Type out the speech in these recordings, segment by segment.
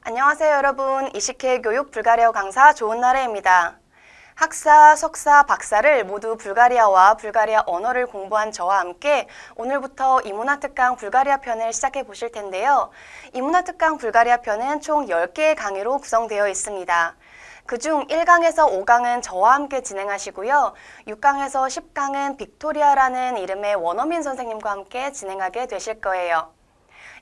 안녕하세요 여러분. 이식회 교육 불가리아 강사 좋은나래입니다. 학사, 석사, 박사를 모두 불가리아와 불가리아 언어를 공부한 저와 함께 오늘부터 이문화 특강 불가리아 편을 시작해 보실 텐데요. 이문화 특강 불가리아 편은 총 10개의 강의로 구성되어 있습니다. 그중 1강에서 5강은 저와 함께 진행하시고요. 6강에서 10강은 빅토리아라는 이름의 원어민 선생님과 함께 진행하게 되실 거예요.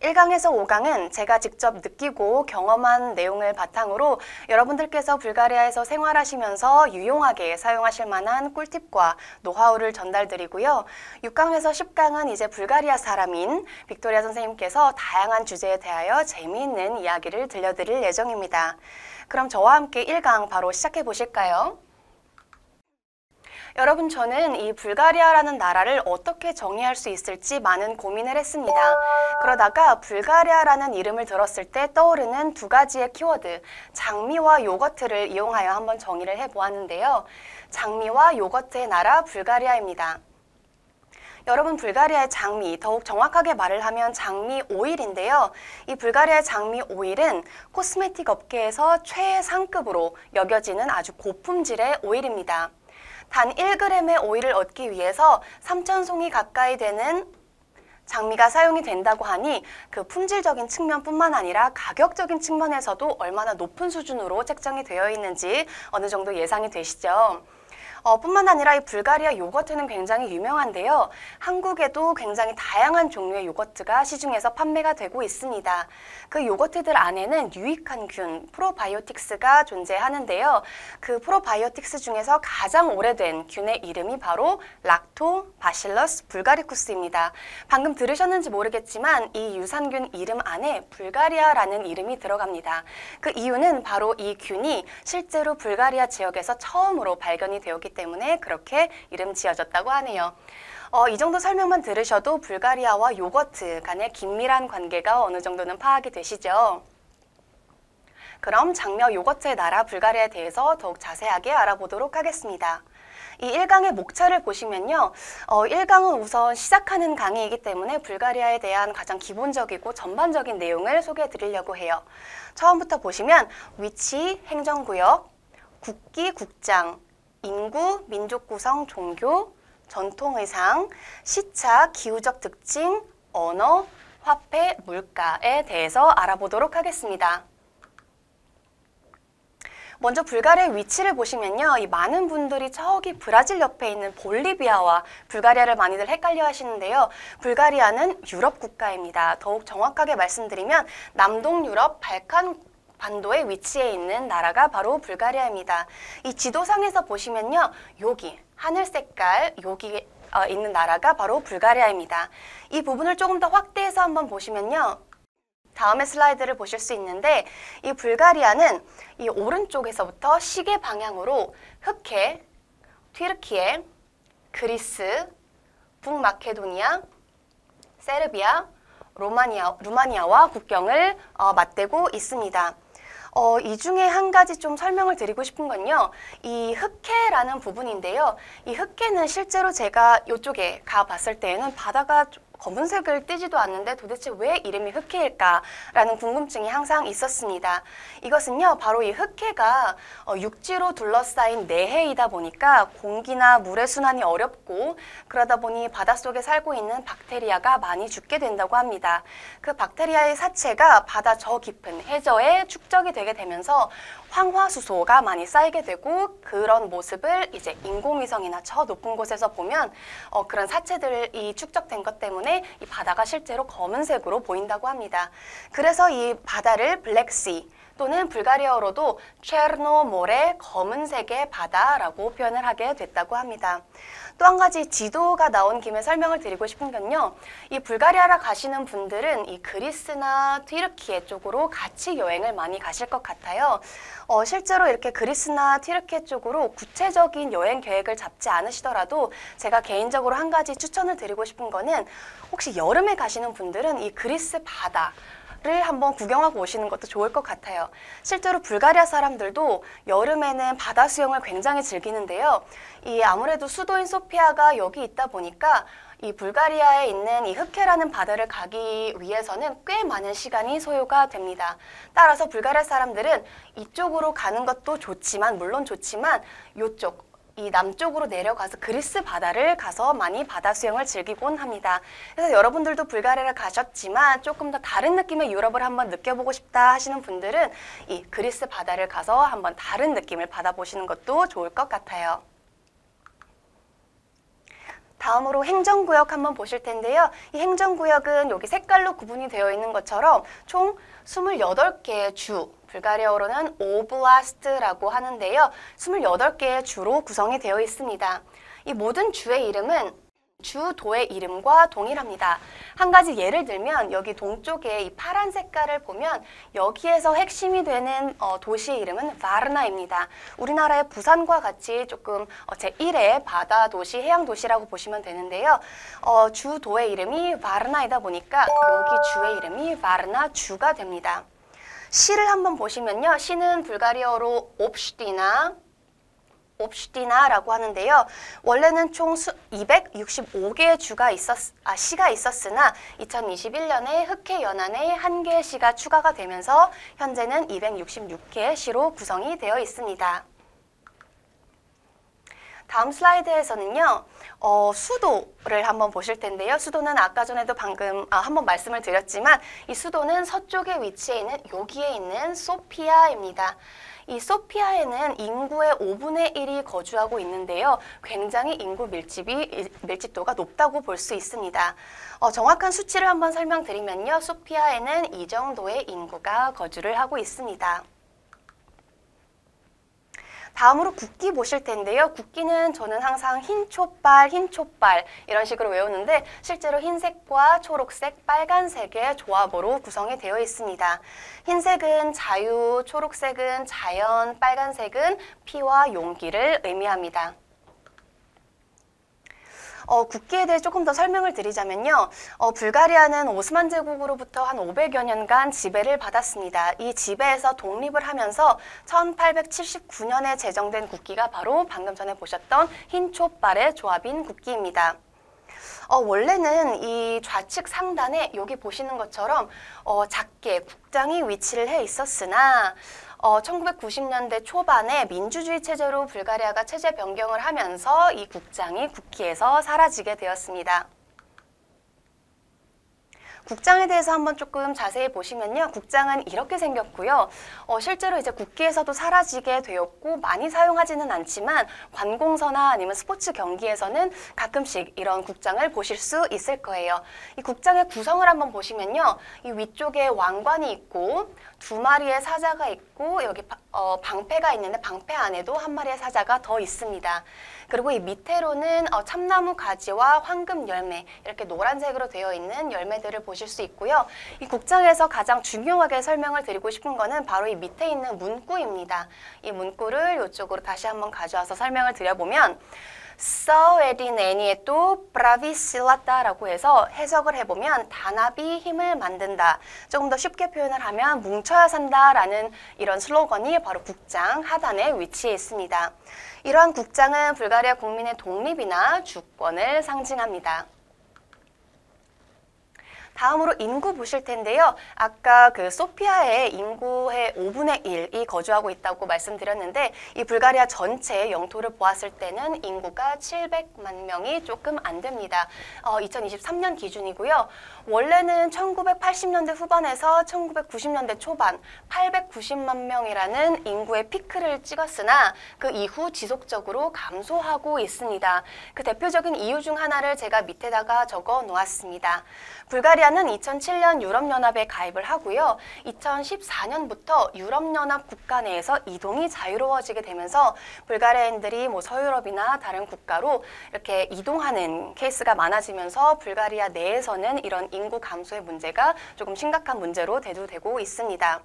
1강에서 5강은 제가 직접 느끼고 경험한 내용을 바탕으로 여러분들께서 불가리아에서 생활하시면서 유용하게 사용하실 만한 꿀팁과 노하우를 전달드리고요. 6강에서 10강은 이제 불가리아 사람인 빅토리아 선생님께서 다양한 주제에 대하여 재미있는 이야기를 들려드릴 예정입니다. 그럼 저와 함께 1강 바로 시작해 보실까요? 여러분, 저는 이 불가리아라는 나라를 어떻게 정의할 수 있을지 많은 고민을 했습니다. 그러다가 불가리아라는 이름을 들었을 때 떠오르는 두 가지의 키워드, 장미와 요거트를 이용하여 한번 정의를 해보았는데요. 장미와 요거트의 나라 불가리아입니다. 여러분, 불가리아의 장미, 더욱 정확하게 말을 하면 장미 오일인데요. 이 불가리아의 장미 오일은 코스메틱 업계에서 최상급으로 여겨지는 아주 고품질의 오일입니다. 단 1g의 오일을 얻기 위해서 3,000송이 가까이 되는 장미가 사용이 된다고 하니 그 품질적인 측면뿐만 아니라 가격적인 측면에서도 얼마나 높은 수준으로 책정이 되어 있는지 어느 정도 예상이 되시죠? 뿐만 아니라 이 불가리아 요거트는 굉장히 유명한데요. 한국에도 굉장히 다양한 종류의 요거트가 시중에서 판매가 되고 있습니다. 그 요거트들 안에는 유익한 균, 프로바이오틱스가 존재하는데요. 그 프로바이오틱스 중에서 가장 오래된 균의 이름이 바로 락토바실러스 불가리쿠스입니다. 방금 들으셨는지 모르겠지만 이 유산균 이름 안에 불가리아라는 이름이 들어갑니다. 그 이유는 바로 이 균이 실제로 불가리아 지역에서 처음으로 발견이 되었기 때문에 그렇게 이름 지어졌다고 하네요. 이 정도 설명만 들으셔도 불가리아와 요거트 간의 긴밀한 관계가 어느 정도는 파악이 되시죠? 그럼 장미와 요거트의 나라 불가리아에 대해서 더욱 자세하게 알아보도록 하겠습니다. 이 1강의 목차를 보시면요. 1강은 우선 시작하는 강의이기 때문에 불가리아에 대한 가장 기본적이고 전반적인 내용을 소개해 드리려고 해요. 처음부터 보시면 위치, 행정구역, 국기, 국장, 인구, 민족 구성, 종교, 전통의상, 시차, 기후적 특징, 언어, 화폐, 물가에 대해서 알아보도록 하겠습니다. 먼저 불가리아의 위치를 보시면요. 이 많은 분들이 저기 브라질 옆에 있는 볼리비아와 불가리아를 많이들 헷갈려 하시는데요. 불가리아는 유럽 국가입니다. 더욱 정확하게 말씀드리면 남동 유럽 발칸 반도에 위치해 있는 나라가 바로 불가리아입니다. 이 지도상에서 보시면요. 여기 하늘 색깔 여기 있는 나라가 바로 불가리아입니다. 이 부분을 조금 더 확대해서 한번 보시면요. 다음의 슬라이드를 보실 수 있는데 이 불가리아는 이 오른쪽에서부터 시계 방향으로 흑해, 튀르키예, 그리스, 북마케도니아, 세르비아, 루마니아와 국경을 맞대고 있습니다. 이 중에 한 가지 좀 설명을 드리고 싶은 건요. 이 흑해라는 부분인데요. 이 흑해는 실제로 제가 이쪽에 가봤을 때에는 바다가 검은색을 띠지도 않는데 도대체 왜 이름이 흑해일까라는 궁금증이 항상 있었습니다. 이것은요, 바로 이 흑해가 육지로 둘러싸인 내해이다 보니까 공기나 물의 순환이 어렵고 그러다 보니 바닷속에 살고 있는 박테리아가 많이 죽게 된다고 합니다. 그 박테리아의 사체가 바다 저 깊은 해저에 축적이 되게 되면서 황화수소가 많이 쌓이게 되고 그런 모습을 이제 인공위성이나 저 높은 곳에서 보면 그런 사체들이 축적된 것 때문에 이 바다가 실제로 검은색으로 보인다고 합니다. 그래서 이 바다를 블랙시 또는 불가리아어로도 체르노모레 검은색의 바다라고 표현을 하게 됐다고 합니다. 또 한 가지 지도가 나온 김에 설명을 드리고 싶은 건요. 이 불가리아를 가시는 분들은 이 그리스나 튀르키예 쪽으로 같이 여행을 많이 가실 것 같아요. 실제로 이렇게 그리스나 튀르키예 쪽으로 구체적인 여행 계획을 잡지 않으시더라도 제가 개인적으로 한 가지 추천을 드리고 싶은 거는 혹시 여름에 가시는 분들은 이 그리스 바다 를 한번 구경하고 오시는 것도 좋을 것 같아요. 실제로 불가리아 사람들도 여름에는 바다 수영을 굉장히 즐기는데요. 이 아무래도 수도인 소피아가 여기 있다 보니까 이 불가리아에 있는 이 흑해라는 바다를 가기 위해서는 꽤 많은 시간이 소요가 됩니다. 따라서 불가리아 사람들은 이쪽으로 가는 것도 좋지만, 물론 좋지만 이쪽 이 남쪽으로 내려가서 그리스 바다를 가서 많이 바다 수영을 즐기곤 합니다. 그래서 여러분들도 불가리아를 가셨지만 조금 더 다른 느낌의 유럽을 한번 느껴보고 싶다 하시는 분들은 이 그리스 바다를 가서 한번 다른 느낌을 받아보시는 것도 좋을 것 같아요. 다음으로 행정구역 한번 보실 텐데요. 이 행정구역은 여기 색깔로 구분이 되어 있는 것처럼 총 28개의 주, 불가리아어로는 오블라스트라고 하는데요. 28개의 주로 구성이 되어 있습니다. 이 모든 주의 이름은 주도의 이름과 동일합니다. 한 가지 예를 들면 여기 동쪽에 이 파란 색깔을 보면 여기에서 핵심이 되는 도시의 이름은 바르나입니다. 우리나라의 부산과 같이 조금 제1의 바다 도시, 해양 도시라고 보시면 되는데요. 주도의 이름이 바르나이다 보니까 여기 주의 이름이 바르나 주가 됩니다. 시를 한번 보시면요. 시는 불가리아어로 옵슈티나라고 하는데요. 원래는 총 265개의 시가 있었으나 2021년에 흑해 연안에 1개의 시가 추가가 되면서 현재는 266개의 시로 구성이 되어 있습니다. 다음 슬라이드에서는요. 수도를 한번 보실 텐데요. 수도는 아까 전에도 방금 한번 말씀을 드렸지만 이 수도는 서쪽에 위치해 있는 여기에 있는 소피아입니다. 이 소피아에는 인구의 5분의 1이 거주하고 있는데요. 굉장히 인구 밀집도가 높다고 볼 수 있습니다. 정확한 수치를 한번 설명드리면요. 소피아에는 이 정도의 인구가 거주를 하고 있습니다. 다음으로 국기 보실 텐데요. 국기는 저는 항상 흰 촛발 이런 식으로 외우는데 실제로 흰색과 초록색, 빨간색의 조합으로 구성이 되어 있습니다. 흰색은 자유, 초록색은 자연, 빨간색은 피와 용기를 의미합니다. 국기에 대해 조금 더 설명을 드리자면요. 불가리아는 오스만 제국으로부터 한 500여 년간 지배를 받았습니다. 이 지배에서 독립을 하면서 1879년에 제정된 국기가 바로 방금 전에 보셨던 흰 촛발의 조합인 국기입니다. 원래는 이 좌측 상단에 여기 보시는 것처럼 작게 국장이 위치를 해 있었으나 1990년대 초반에 민주주의 체제로 불가리아가 체제 변경을 하면서 이 국장이 국기에서 사라지게 되었습니다. 국장에 대해서 한번 조금 자세히 보시면요. 국장은 이렇게 생겼고요. 실제로 이제 국기에서도 사라지게 되었고 많이 사용하지는 않지만 관공서나 아니면 스포츠 경기에서는 가끔씩 이런 국장을 보실 수 있을 거예요. 이 국장의 구성을 한번 보시면요. 이 위쪽에 왕관이 있고 2마리의 사자가 있고 여기 방패가 있는데 방패 안에도 1마리의 사자가 더 있습니다. 그리고 이 밑에로는 참나무 가지와 황금 열매 이렇게 노란색으로 되어 있는 열매들을 보실 수 있고요. 이 국장에서 가장 중요하게 설명을 드리고 싶은 거는 바로 이 밑에 있는 문구입니다. 이 문구를 이쪽으로 다시 한번 가져와서 설명을 드려보면 Sau edineni에도 bravisilata라고 해서 해석을 해보면 단합이 힘을 만든다. 조금 더 쉽게 표현을 하면 뭉쳐야 산다라는 이런 슬로건이 바로 국장 하단에 위치해 있습니다. 이러한 국장은 불가리아 국민의 독립이나 주권을 상징합니다. 다음으로 인구 보실 텐데요. 아까 그 소피아에 인구의 5분의 1이 거주하고 있다고 말씀드렸는데 이 불가리아 전체의 영토를 보았을 때는 인구가 700만 명이 조금 안 됩니다. 2023년 기준이고요. 원래는 1980년대 후반에서 1990년대 초반 890만 명이라는 인구의 피크를 찍었으나 그 이후 지속적으로 감소하고 있습니다. 그 대표적인 이유 중 하나를 제가 밑에다가 적어 놓았습니다. 불가리아는 2007년 유럽연합에 가입을 하고요. 2014년부터 유럽연합 국가 내에서 이동이 자유로워지게 되면서 불가리아인들이 서유럽이나 다른 국가로 이렇게 이동하는 케이스가 많아지면서 불가리아 내에서는 이런 인구 감소의 문제가 조금 심각한 문제로 대두되고 있습니다.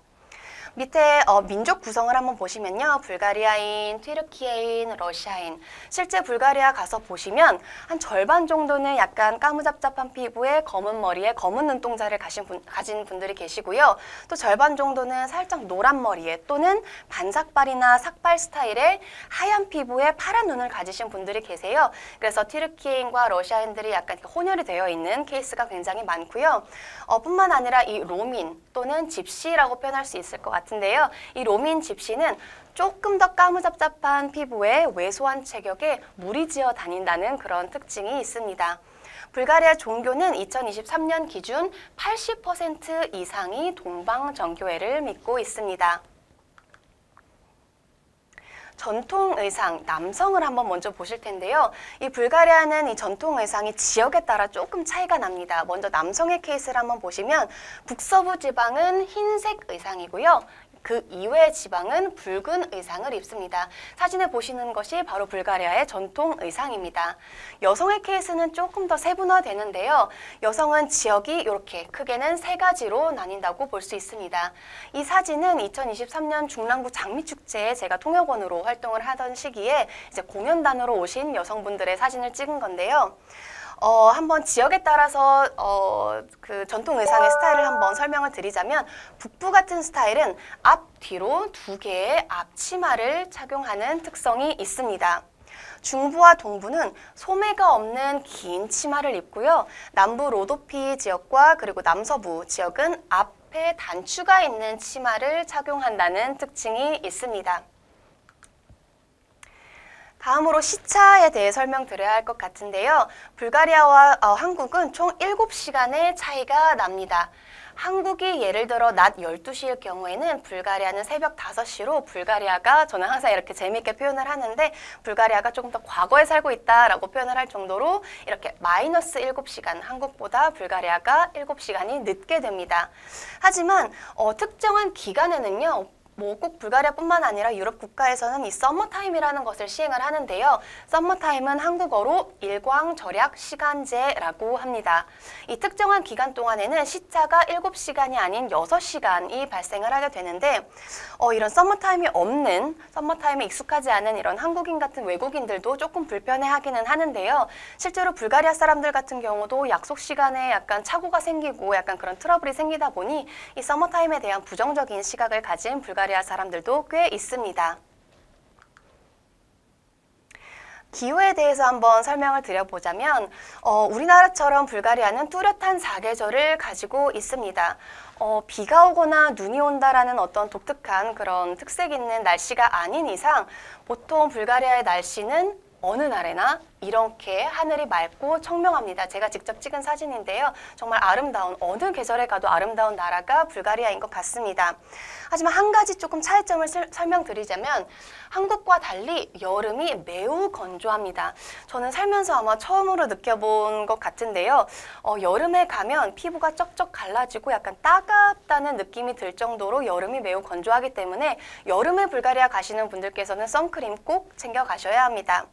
밑에 민족 구성을 한번 보시면요. 불가리아인, 튀르키예인, 러시아인. 실제 불가리아 가서 보시면 한 절반 정도는 약간 까무잡잡한 피부에 검은 머리에 검은 눈동자를 가진 분들이 계시고요. 또 절반 정도는 살짝 노란 머리에 또는 반삭발이나 삭발 스타일의 하얀 피부에 파란 눈을 가지신 분들이 계세요. 그래서 튀르키예인과 러시아인들이 약간 혼혈이 되어 있는 케이스가 굉장히 많고요. 뿐만 아니라 이 로민 또는 집시라고 표현할 수 있을 것 같은데요. 이 로민 집시는 조금 더 까무잡잡한 피부에 왜소한 체격에 무리지어 다닌다는 그런 특징이 있습니다. 불가리아 종교는 2023년 기준 80% 이상이 동방정교회를 믿고 있습니다. 전통 의상, 남성을 한번 먼저 보실 텐데요. 이 불가리아는 이 전통 의상이 지역에 따라 조금 차이가 납니다. 먼저 남성의 케이스를 한번 보시면 북서부 지방은 흰색 의상이고요. 그 이외의 지방은 붉은 의상을 입습니다. 사진에 보시는 것이 바로 불가리아의 전통 의상입니다. 여성의 케이스는 조금 더 세분화되는데요. 여성은 지역이 이렇게 크게는 세 가지로 나뉜다고 볼 수 있습니다. 이 사진은 2023년 중랑구 장미축제에 제가 통역원으로 활동을 하던 시기에 이제 공연단으로 오신 여성분들의 사진을 찍은 건데요. 한번 지역에 따라서 그 전통 의상의 스타일을 한번 설명을 드리자면 북부 같은 스타일은 앞, 뒤로 두 개의 앞치마를 착용하는 특성이 있습니다. 중부와 동부는 소매가 없는 긴 치마를 입고요. 남부 로도피 지역과 그리고 남서부 지역은 앞에 단추가 있는 치마를 착용한다는 특징이 있습니다. 다음으로 시차에 대해 설명드려야 할 것 같은데요. 불가리아와 한국은 총 7시간의 차이가 납니다. 한국이 예를 들어 낮 12시일 경우에는 불가리아는 새벽 5시로 불가리아가 저는 항상 이렇게 재미있게 표현을 하는데 불가리아가 조금 더 과거에 살고 있다라고 표현을 할 정도로 이렇게 마이너스 7시간, 한국보다 불가리아가 7시간이 늦게 됩니다. 하지만 특정한 기간에는요. 꼭 불가리아뿐만 아니라 유럽 국가에서는 이 서머타임이라는 것을 시행을 하는데요. 서머타임은 한국어로 일광절약 시간제라고 합니다. 이 특정한 기간 동안에는 시차가 7시간이 아닌 6시간이 발생을 하게 되는데 이런 서머타임이 없는, 서머타임에 익숙하지 않은 이런 한국인 같은 외국인들도 조금 불편해하기는 하는데요. 실제로 불가리아 사람들 같은 경우도 약속 시간에 약간 착오가 생기고 약간 그런 트러블이 생기다 보니 이 서머타임에 대한 부정적인 시각을 가진 불가리아 사람들도 꽤 있습니다. 기후에 대해서 한번 설명을 드려보자면 우리나라처럼 불가리아는 뚜렷한 사계절을 가지고 있습니다. 비가 오거나 눈이 온다라는 어떤 독특한 그런 특색 있는 날씨가 아닌 이상 보통 불가리아의 날씨는 어느 날에나 이렇게 하늘이 맑고 청명합니다. 제가 직접 찍은 사진인데요. 정말 아름다운, 어느 계절에 가도 아름다운 나라가 불가리아인 것 같습니다. 하지만 한 가지 조금 차이점을 설명드리자면 한국과 달리 여름이 매우 건조합니다. 저는 살면서 아마 처음으로 느껴본 것 같은데요. 여름에 가면 피부가 쩍쩍 갈라지고 약간 따갑다는 느낌이 들 정도로 여름이 매우 건조하기 때문에 여름에 불가리아 가시는 분들께서는 선크림 꼭 챙겨 가셔야 합니다.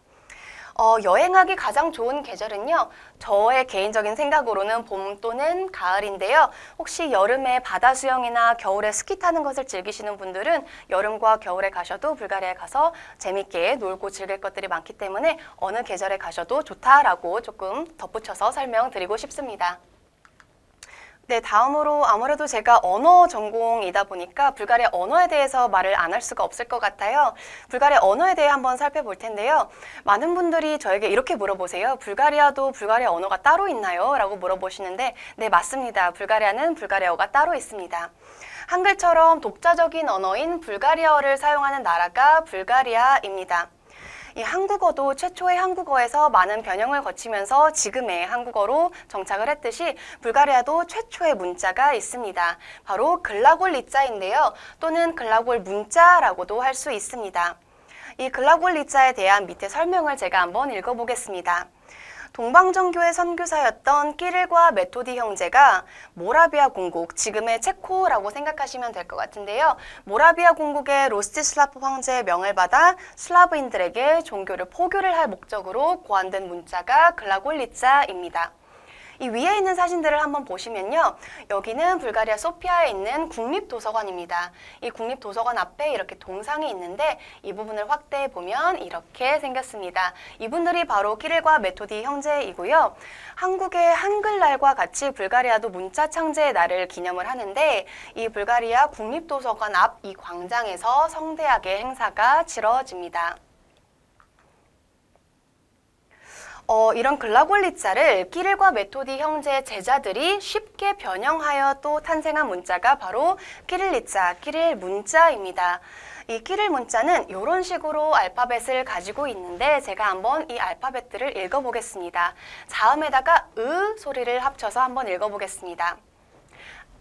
여행하기 가장 좋은 계절은요. 저의 개인적인 생각으로는 봄 또는 가을인데요. 혹시 여름에 바다 수영이나 겨울에 스키 타는 것을 즐기시는 분들은 여름과 겨울에 가셔도 불가리아에 가서 재밌게 놀고 즐길 것들이 많기 때문에 어느 계절에 가셔도 좋다라고 조금 덧붙여서 설명드리고 싶습니다. 네, 다음으로 아무래도 제가 언어 전공이다 보니까 불가리아 언어에 대해서 말을 안 할 수가 없을 것 같아요. 불가리아 언어에 대해 한번 살펴볼 텐데요. 많은 분들이 저에게 이렇게 물어보세요. 불가리아도 불가리아 언어가 따로 있나요? 라고 물어보시는데 네, 맞습니다. 불가리아는 불가리아어가 따로 있습니다. 한글처럼 독자적인 언어인 불가리아어를 사용하는 나라가 불가리아입니다. 이 한국어도 최초의 한국어에서 많은 변형을 거치면서 지금의 한국어로 정착을 했듯이 불가리아도 최초의 문자가 있습니다. 바로 글라골리자인데요. 또는 글라골 문자라고도 할 수 있습니다. 이 글라골리자에 대한 밑에 설명을 제가 한번 읽어보겠습니다. 동방정교의 선교사였던 끼릴과 메토디 형제가 모라비아 공국, 지금의 체코라고 생각하시면 될 것 같은데요. 모라비아 공국의 로스티슬라프 황제의 명을 받아 슬라브인들에게 종교를 포교를 할 목적으로 고안된 문자가 글라골리자입니다. 이 위에 있는 사진들을 한번 보시면요. 여기는 불가리아 소피아에 있는 국립도서관입니다. 이 국립도서관 앞에 이렇게 동상이 있는데 이 부분을 확대해 보면 이렇게 생겼습니다. 이분들이 바로 키릴과 메토디 형제이고요. 한국의 한글날과 같이 불가리아도 문자 창제의 날을 기념을 하는데 이 불가리아 국립도서관 앞 이 광장에서 성대하게 행사가 치러집니다. 이런 글라골리자를 키릴과 메토디 형제의 제자들이 쉽게 변형하여 또 탄생한 문자가 바로 키릴리자, 키릴 문자입니다. 이 키릴 문자는 이런 식으로 알파벳을 가지고 있는데 제가 한번 이 알파벳들을 읽어보겠습니다. 자음에다가 으 소리를 합쳐서 한번 읽어보겠습니다.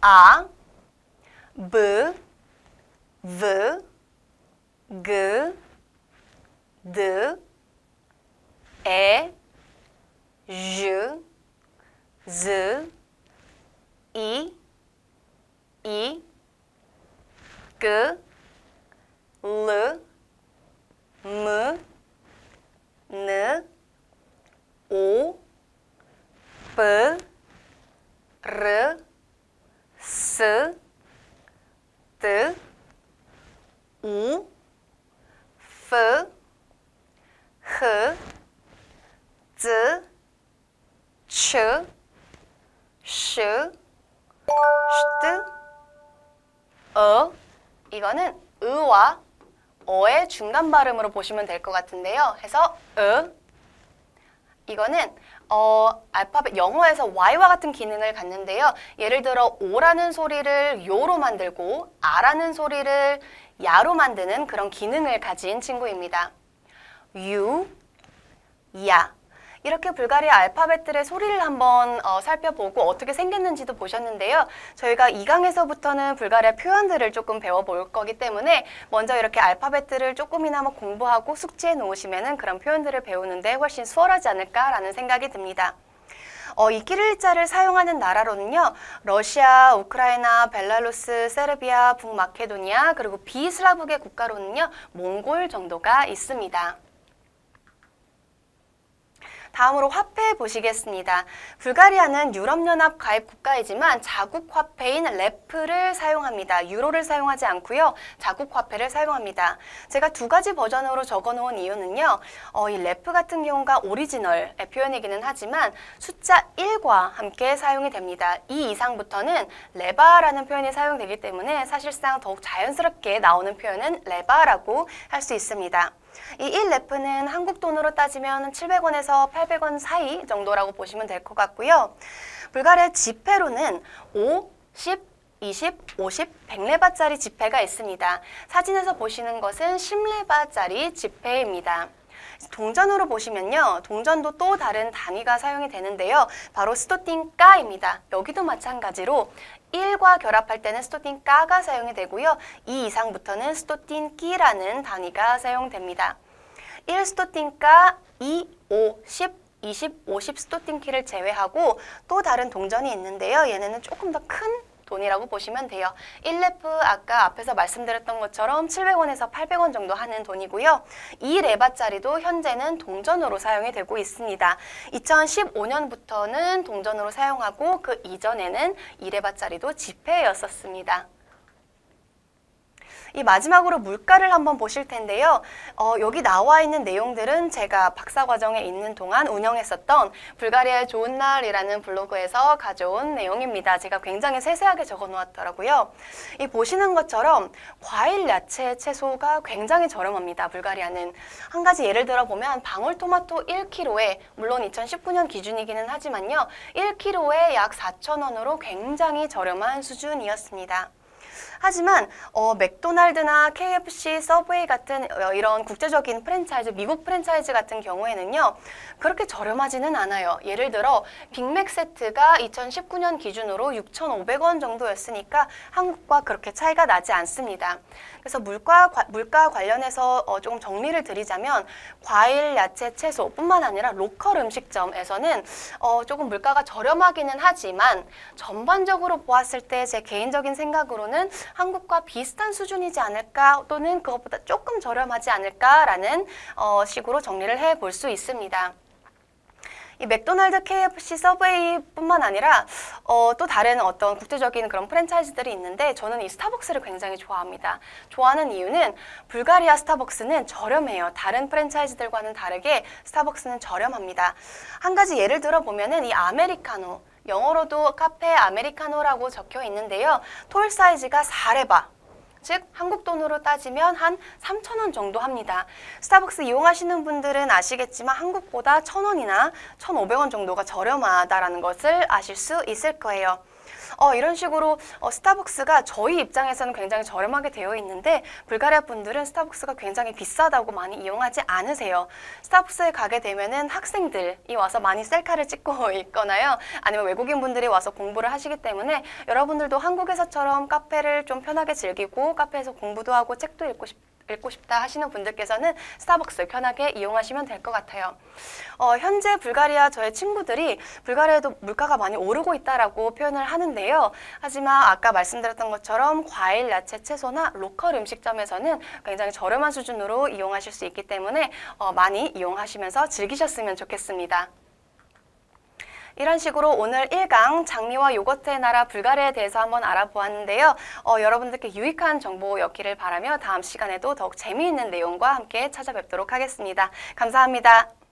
아, 브, 브, 그, 드, 에, ዥ, 즈, 이, 그, 르, 무, 느, 오, 브, 르, 스, 드, 우, 프, 흐, 즈, 츠, 슈, 슈트, 이거는 으와 어의 중간 발음으로 보시면 될 것 같은데요. 해서 이거는 알파벳 영어에서 Y와 같은 기능을 갖는데요. 예를 들어 오라는 소리를 요로 만들고 아라는 소리를 야로 만드는 그런 기능을 가진 친구입니다. 유, 야. 이렇게 불가리아 알파벳들의 소리를 한번 살펴보고 어떻게 생겼는지도 보셨는데요. 저희가 2강에서부터는 불가리아 표현들을 조금 배워볼 거기 때문에 먼저 이렇게 알파벳들을 조금이나마 공부하고 숙지해 놓으시면 그런 표현들을 배우는데 훨씬 수월하지 않을까라는 생각이 듭니다. 이 키릴리자를 사용하는 나라로는요. 러시아, 우크라이나, 벨라루스, 세르비아, 북마케도니아 그리고 비슬라브계 국가로는요. 몽골 정도가 있습니다. 다음으로 화폐 보시겠습니다. 불가리아는 유럽연합 가입 국가이지만 자국 화폐인 레프를 사용합니다. 유로를 사용하지 않고요. 자국 화폐를 사용합니다. 제가 두 가지 버전으로 적어놓은 이유는요. 이 레프 같은 경우가 오리지널의 표현이기는 하지만 숫자 1과 함께 사용이 됩니다. 2 이상부터는 레바라는 표현이 사용되기 때문에 사실상 더욱 자연스럽게 나오는 표현은 레바라고 할 수 있습니다. 이 1레프는 한국 돈으로 따지면 700원에서 800원 사이 정도라고 보시면 될 것 같고요. 불가리아 지폐로는 5, 10, 20, 50, 100레바짜리 지폐가 있습니다. 사진에서 보시는 것은 10레바짜리 지폐입니다. 동전으로 보시면요. 동전도 또 다른 단위가 사용이 되는데요. 바로 스토틴까입니다. 여기도 마찬가지로 1과 결합할 때는 스토틴까가 사용이 되고요. 2 이상부터는 스토틴끼라는 단위가 사용됩니다. 1 스토틴까, 2, 5, 10, 20, 50 스토틴키를 제외하고 또 다른 동전이 있는데요. 얘네는 조금 더 큰 돈이라고 보시면 돼요. 1레프 아까 앞에서 말씀드렸던 것처럼 700원에서 800원 정도 하는 돈이고요. 2레바짜리도 현재는 동전으로 사용이 되고 있습니다. 2015년부터는 동전으로 사용하고 그 이전에는 2레바짜리도 지폐였었습니다. 이 마지막으로 물가를 한번 보실 텐데요. 여기 나와 있는 내용들은 제가 박사과정에 있는 동안 운영했었던 불가리아의 좋은 날이라는 블로그에서 가져온 내용입니다. 제가 굉장히 세세하게 적어 놓았더라고요. 이 보시는 것처럼 과일, 야채, 채소가 굉장히 저렴합니다. 불가리아는. 한 가지 예를 들어 보면 방울토마토 1kg에 물론 2019년 기준이기는 하지만요. 1kg에 약 4,000원으로 굉장히 저렴한 수준이었습니다. 하지만 맥도날드나 KFC, 서브웨이 같은 이런 국제적인 프랜차이즈, 미국 프랜차이즈 같은 경우에는요. 그렇게 저렴하지는 않아요. 예를 들어 빅맥 세트가 2019년 기준으로 6,500원 정도였으니까 한국과 그렇게 차이가 나지 않습니다. 그래서 물가 관련해서 조금 정리를 드리자면 과일, 야채, 채소뿐만 아니라 로컬 음식점에서는 조금 물가가 저렴하기는 하지만 전반적으로 보았을 때 제 개인적인 생각으로는 한국과 비슷한 수준이지 않을까 또는 그것보다 조금 저렴하지 않을까라는 식으로 정리를 해볼 수 있습니다. 이 맥도날드, KFC, 서브웨이뿐만 아니라 또 다른 어떤 국제적인 그런 프랜차이즈들이 있는데 저는 이 스타벅스를 굉장히 좋아합니다. 좋아하는 이유는 불가리아 스타벅스는 저렴해요. 다른 프랜차이즈들과는 다르게 스타벅스는 저렴합니다. 한 가지 예를 들어 보면은 이 아메리카노, 영어로도 카페 아메리카노라고 적혀 있는데요. 톨 사이즈가 4레바. 즉 한국 돈으로 따지면 한 3,000원 정도 합니다. 스타벅스 이용하시는 분들은 아시겠지만 한국보다 1,000원이나 1,500원 정도가 저렴하다라는 것을 아실 수 있을 거예요. 이런 식으로 스타벅스가 저희 입장에서는 굉장히 저렴하게 되어 있는데 불가리아 분들은 스타벅스가 굉장히 비싸다고 많이 이용하지 않으세요. 스타벅스에 가게 되면은 학생들이 와서 많이 셀카를 찍고 있거나요. 아니면 외국인 분들이 와서 공부를 하시기 때문에 여러분들도 한국에서처럼 카페를 좀 편하게 즐기고 카페에서 공부도 하고 책도 읽고 싶다 하시는 분들께서는 스타벅스 편하게 이용하시면 될 것 같아요. 현재 불가리아 저의 친구들이 불가리아에도 물가가 많이 오르고 있다라고 표현을 하는데요. 하지만 아까 말씀드렸던 것처럼 과일, 야채, 채소나 로컬 음식점에서는 굉장히 저렴한 수준으로 이용하실 수 있기 때문에 많이 이용하시면서 즐기셨으면 좋겠습니다. 이런 식으로 오늘 1강 장미와 요거트의 나라 불가리아에 대해서 한번 알아보았는데요. 여러분들께 유익한 정보였기를 바라며 다음 시간에도 더욱 재미있는 내용과 함께 찾아뵙도록 하겠습니다. 감사합니다.